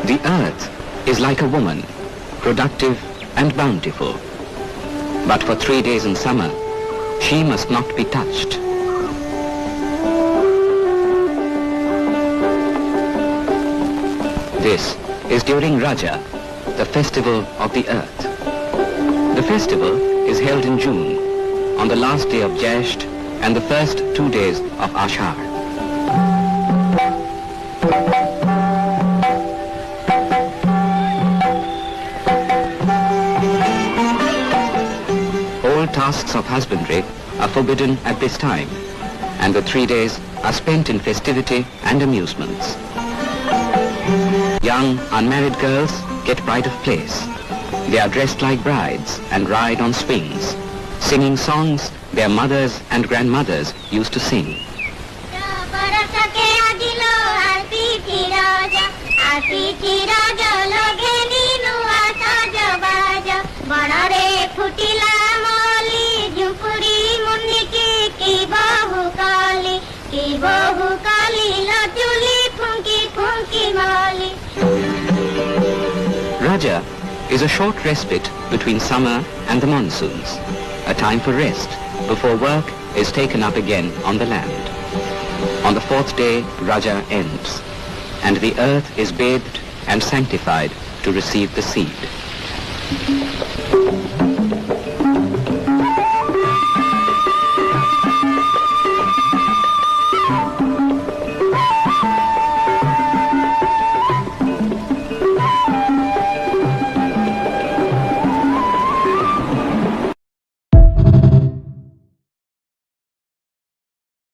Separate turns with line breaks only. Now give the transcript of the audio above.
The earth is like a woman, productive and bountiful. But for 3 days in summer, she must not be touched. This is during Raja, the festival of the earth. The festival is held in June, on the last day of Jesht and the first 2 days of Ashar. All tasks of husbandry are forbidden at this time, and the 3 days are spent in festivity and amusements. Young, unmarried girls get pride of place. They are dressed like brides and ride on swings, singing songs their mothers and grandmothers used to sing. Raja is a short respite between summer and the monsoons, a time for rest before work is taken up again on the land. On the 4th day, Raja ends, and the earth is bathed and sanctified to receive the seed.